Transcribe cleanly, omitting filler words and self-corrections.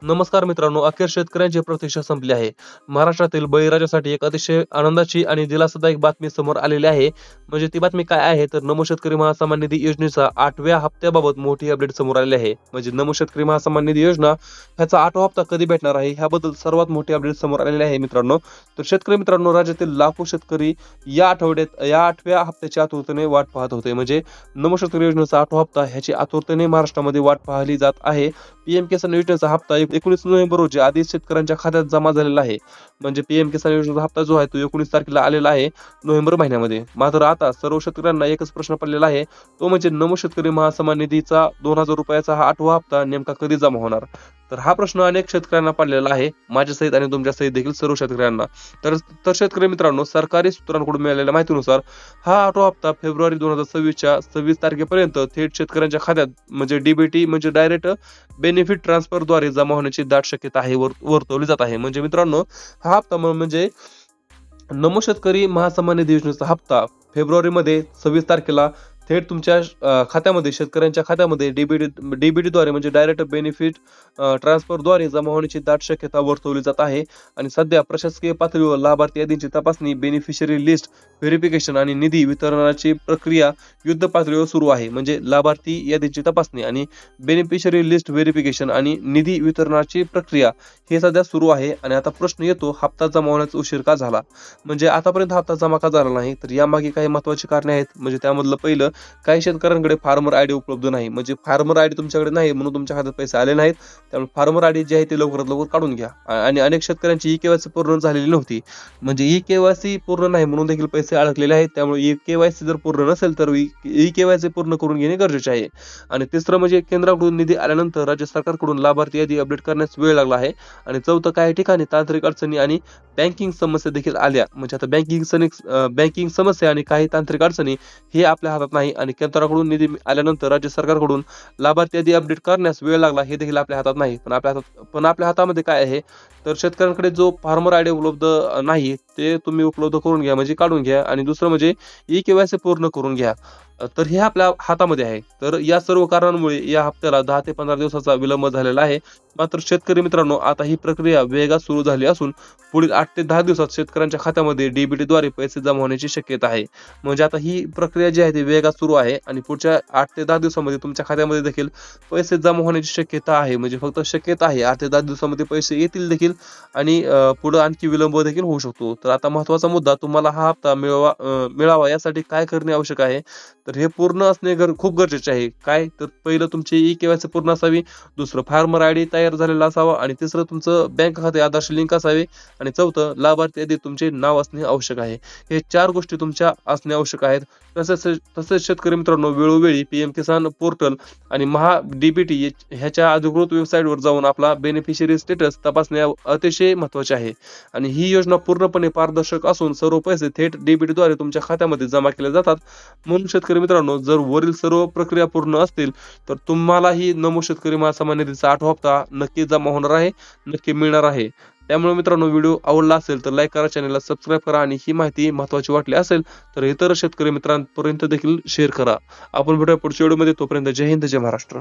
नमस्कार मित्रांनो, अखेर शेतकऱ्यांची प्रतीक्षा संपली आहे. महाराष्ट्रातील बळीराजासाठी एक अतिशय आनंदाची आणि दिलासादायक बातमी समोर आलेली आहे. म्हणजे ती बातमी काय आहे तर नमो शेतकरी महासन्मान निधी योजनेचा 8व्या हप्त्याबाबत मोठी अपडेट समोर आलेली आहे. म्हणजे नमो शेतकरी महासन्मान निधी योजना ह्याचा 8वा हप्ता कधी भेटणार आहे ह्याबद्दल सर्वात मोठी अपडेट समोर आलेली आहे मित्रांनो. तर शेतकरी मित्रांनो, राज्यातील लाखो शेतकरी या 8व्या हप्त्याची आतुरतेने वाट पाहत होते. म्हणजे नमो शेतकरी योजनेचा 8वा हप्ता ह्याची आतुरतेने महाराष्ट्रामध्ये वाट पाहिली जात आहे. पीएम किसान योजनेचा हप्ता 19 नोव्हेंबर रोजी आधीच शेतकऱ्यांच्या खात्यात जमा झालेला आहे. म्हणजे पीएम किसान योजनेचा हप्ता जो आहे तो 19 तारखेला आलेला आहे नोव्हेंबर महिन्यामध्ये. मात्र आता सर्व शेतकऱ्यांना एकच प्रश्न पडलेला आहे, तो म्हणजे नमो शेतकरी महासन्मान निधीचा 2000 रुपयाचा हा 8वा हप्ता नेमका कधी जमा होणार. तर हा प्रश्न अनेक शेतकऱ्यांना पडलेला आहे, माझ्यासहित आणि तुमच्यासहित देखील सर्व शेतकऱ्यांना. तर तर शेतकरी मित्रांनो, सरकारी सूत्रांकडून मिळालेल्या माहितीनुसार हा 8वा हप्ता फेब्रुवारी 2026च्या 26 तारखेपर्यंत थेट शेतकऱ्यांच्या खात्यात म्हणजे डीबीटी म्हणजे डायरेक्ट बेनिफिट ट्रान्सफरद्वारे जमा होण्याची दाट शक्यता आहे वर्तवली जात आहे. म्हणजे मित्रांनो, हा हप्ता म्हणजे नमो शेतकरी महासन्मान निधी योजनेचा हप्ता फेब्रुवारीमध्ये 26 तारखेला थेट तुमच्या खात्यामध्ये शेतकऱ्यांच्या खात्यामध्ये डीबीटीद्वारे म्हणजे डायरेक्ट बेनिफिट ट्रान्सफरद्वारे जमा होण्याची दाट शक्यता वर्तवली जात आहे. आणि सध्या प्रशासकीय पातळीवर लाभार्थी यादींची तपासणी, बेनिफिशरी लिस्ट व्हेरिफिकेशन आणि निधी वितरणाची प्रक्रिया युद्ध पातळीवर सुरू आहे. म्हणजे लाभार्थी यादींची तपासणी आणि बेनिफिशरी लिस्ट व्हेरिफिकेशन आणि निधी वितरणाची प्रक्रिया हे सध्या सुरू आहे. आणि आता प्रश्न येतो, हप्ता जमा होण्याचा उशीर का झाला? म्हणजे आतापर्यंत हप्ता जमा का झाला नाही, तर यामागे काही महत्त्वाची कारणे आहेत. म्हणजे त्यामधलं पहिलं, काही शेतकऱ्यांकडे फार्मर आयडी उपलब्ध नाही. म्हणजे फार्मर आयडी तुमच्याकडे नाही म्हणून तुमच्या खात्यात पैसे आले नाहीत. त्यामुळे फार्मर आयडी जी आहे ती लवकरात लवकर काढून घ्या. आणि अनेक शेतकऱ्यांची ई-केवायसी पूर्ण झालेली नव्हती. म्हणजे ई-केवायसी पूर्ण नाही म्हणून देखील पैसे अडकलेले आहेत. त्यामुळे ई-केवायसी जर पूर्ण नसेल तर ई-केवायसी पूर्ण करून घेणे गरजेचे आहे. आणि तिसरं म्हणजे केंद्राकडून निधी आल्यानंतर राज्य सरकारकडून लाभार्थी यादी अपडेट करण्यास वेळ लागला आहे. आणि चौथं, काही ठिकाणी तांत्रिक अडचणी आणि बँकिंग समस्या देखील आल्या. म्हणजे आता बँकिंग समस्या आणि काही तांत्रिक अडचणी हे आपल्या हातात नाही. आणि केंद्राकडून निधी आल्यानंतर राज्य सरकारकडून लाभार्थी यादी अपडेट करण्यास वेळ लागला हे देखील आपल्या हातात नाही. पण आपल्या हातामध्ये काय आहे, तर शेतकऱ्यांकडे जो फार्मर आयडी उपलब्ध नाही ते तुम्ही उपलब्ध करून घ्या, म्हणजे काढून घ्या. आणि दुसरं म्हणजे ई-केवायसी पूर्ण करून घ्या. तर हे आपल्या हातामध्ये आहे. तर या सर्व कारणांमुळे या हप्त्याला 10 ते 15 दिवसाचा विलंब झालेला आहे. मात्र शेतकरी मित्रांनो, आता ही प्रक्रिया वेगात सुरू झाली असून पुढील 8 ते 10 दिवसात शेतकऱ्यांच्या खात्यामध्ये डीबीटीद्वारे पैसे जमा होण्याची शक्यता आहे. म्हणजे आता ही प्रक्रिया जी आहे ती वेगात सुरू आहे आणि पुढच्या 8 ते 10 दिवसामध्ये तुमच्या खात्यामध्ये देखील पैसे जमा होण्याची शक्यता आहे. म्हणजे फक्त शक्यता आहे, 8 ते 10 दिवसामध्ये पैसे येतील देखील आणि पुढे आणखी विलंब देखील होऊ शकतो. तर आता महत्त्वाचा मुद्दा, तुम्हाला हा हप्ता मिळावा यासाठी काय करणे आवश्यक आहे, तर हे पूर्ण असणे खूप गरजेचे आहे. काय तर पहिलं, तुमची ई-केवायसी पूर्ण असावी. दुसरं, फार्मर आयडी तयार झालेला असावा. आणि तिसरं, तुमचं बँक खाते आधारशी लिंक असावे. आणि चौथं, लाभार्थी यादीत तुमचे नाव असणे आवश्यक आहे. हे 4 गोष्टी तुमच्या असणे आवश्यक आहेत. तसेच शेतकरी मित्रांनो, वेळोवेळी पीएम किसान पोर्टल आणि महा डीबीटी ह्याच्या अधिकृत वेबसाईटवर जाऊन आपला बेनिफिशरी स्टेटस तपासणे अतिशय महत्त्वाचे आहे. आणि ही योजना पूर्णपणे पारदर्शक असून सर्व पैसे थेट डीबीटीद्वारे तुमच्या खात्यामध्ये जमा केले जातात. म्हणून शेतकरी मित्रांनो, जर वरील सर्व प्रक्रिया पूर्ण असतील तर तुम्हालाही नमो शेतकरी महासन्मान निधीचा 8वा हप्ता नक्की जमा होणार आहे, नक्की मिळणार आहे. त्यामुळे मित्रांनो, व्हिडिओ आवडला असेल तर लाईक करा, चॅनलला सबस्क्राईब करा आणि ही माहिती महत्त्वाची वाटली असेल तर इतर शेतकरी मित्रांपर्यंत देखील शेअर करा. आपण भेटूया पुढच्या व्हिडिओमध्ये. तोपर्यंत जय हिंद, जय महाराष्ट्र.